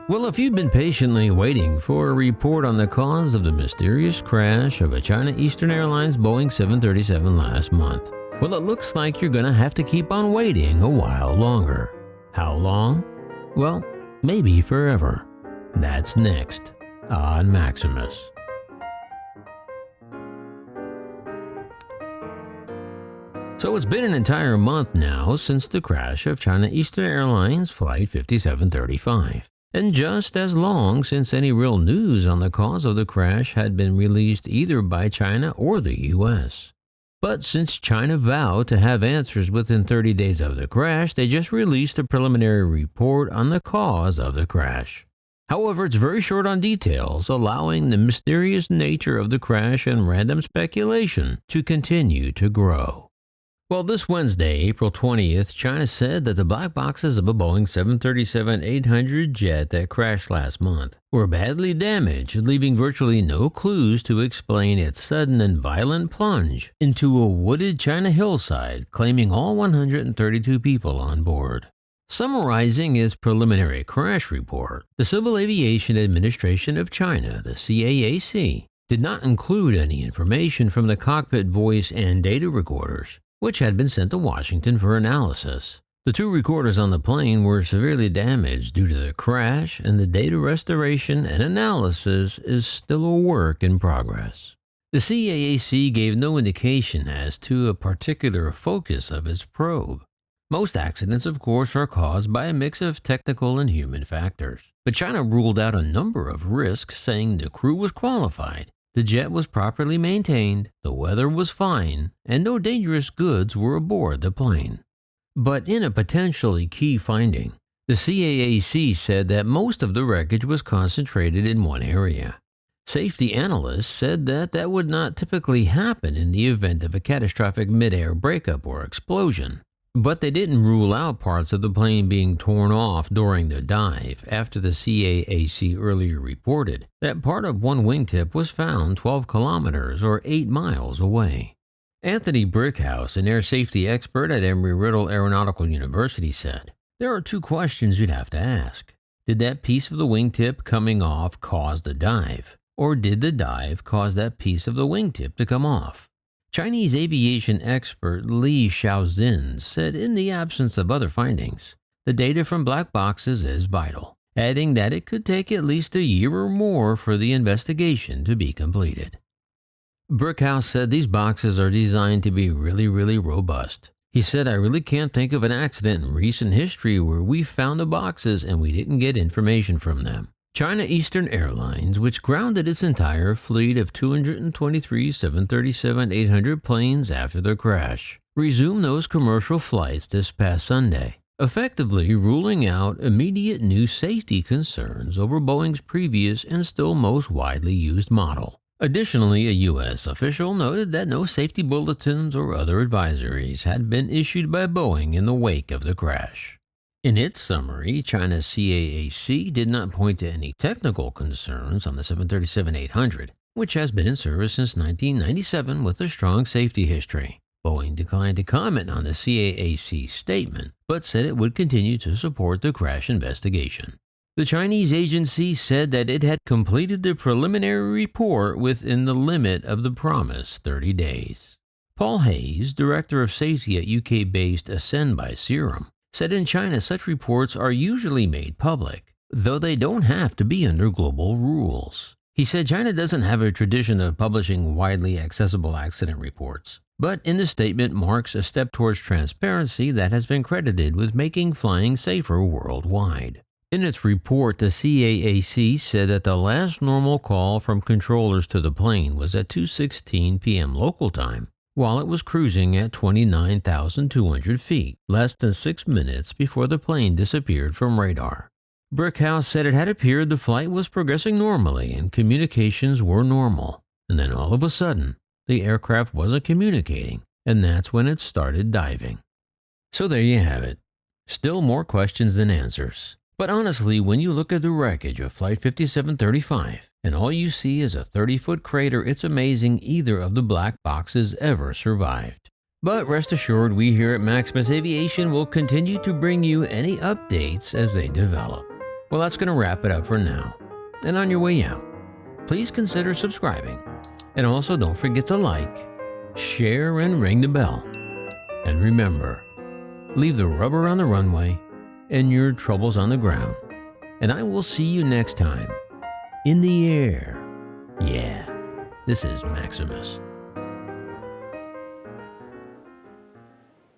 Well, if you've been patiently waiting for a report on the cause of the mysterious crash of a China Eastern Airlines Boeing 737 last month, well, it looks like you're gonna have to keep on waiting a while longer. How long? Well, maybe forever. That's next on Maximus. So it's been an entire month now since the crash of China Eastern Airlines Flight 5735. And just as long since any real news on the cause of the crash had been released either by China or the US. But since China vowed to have answers within 30 days of the crash, they just released a preliminary report on the cause of the crash. However, it's very short on details, allowing the mysterious nature of the crash and random speculation to continue to grow. Well, this Wednesday, April 20th, China said that the black boxes of a Boeing 737-800 jet that crashed last month were badly damaged, leaving virtually no clues to explain its sudden and violent plunge into a wooded China hillside, claiming all 132 people on board. Summarizing its preliminary crash report, the Civil Aviation Administration of China, the CAAC, did not include any information from the cockpit voice and data recorders, which had been sent to Washington for analysis. The two recorders on the plane were severely damaged due to the crash, and the data restoration and analysis is still a work in progress. The CAAC gave no indication as to a particular focus of its probe. Most accidents, of course, are caused by a mix of technical and human factors. But China ruled out a number of risks, saying the crew was qualified, the jet was properly maintained, the weather was fine, and no dangerous goods were aboard the plane. But in a potentially key finding, the CAAC said that most of the wreckage was concentrated in one area. Safety analysts said that that would not typically happen in the event of a catastrophic mid-air breakup or explosion. But they didn't rule out parts of the plane being torn off during the dive, after the CAAC earlier reported that part of one wingtip was found 12 kilometers or 8 miles away. Anthony Brickhouse, an air safety expert at Embry-Riddle Aeronautical University, said, "There are two questions you'd have to ask. Did that piece of the wingtip coming off cause the dive? Or did the dive cause that piece of the wingtip to come off?" Chinese aviation expert Li Xiaozin said in the absence of other findings, the data from black boxes is vital, adding that it could take at least a year or more for the investigation to be completed. Brickhouse said these boxes are designed to be really robust. He said, "I really can't think of an accident in recent history where we found the boxes and we didn't get information from them." China Eastern Airlines, which grounded its entire fleet of 223 737-800 planes after the crash, resumed those commercial flights this past Sunday, effectively ruling out immediate new safety concerns over Boeing's previous and still most widely used model. Additionally, a U.S. official noted that no safety bulletins or other advisories had been issued by Boeing in the wake of the crash. In its summary, China's CAAC did not point to any technical concerns on the 737-800, which has been in service since 1997 with a strong safety history. Boeing declined to comment on the CAAC statement, but said it would continue to support the crash investigation. The Chinese agency said that it had completed the preliminary report within the limit of the promised 30 days. Paul Hayes, director of safety at UK-based Ascend by Serum, said in China such reports are usually made public, though they don't have to be under global rules. He said China doesn't have a tradition of publishing widely accessible accident reports, but in the statement marks a step towards transparency that has been credited with making flying safer worldwide. In its report, the CAAC said that the last normal call from controllers to the plane was at 2:16 p.m. local time, while it was cruising at 29,200 feet, less than 6 minutes before the plane disappeared from radar. Brickhouse said it had appeared the flight was progressing normally and communications were normal, and then all of a sudden, the aircraft wasn't communicating, and that's when it started diving. So there you have it. Still more questions than answers. But honestly, when you look at the wreckage of Flight 5735 and all you see is a 30-foot crater, it's amazing either of the black boxes ever survived. But rest assured, we here at Maximus Aviation will continue to bring you any updates as they develop. Well, that's going to wrap it up for now. And on your way out, please consider subscribing. And also don't forget to like, share, and ring the bell. And remember, leave the rubber on the runway and your troubles on the ground. And I will see you next time in the air. Yeah, this is Maximus.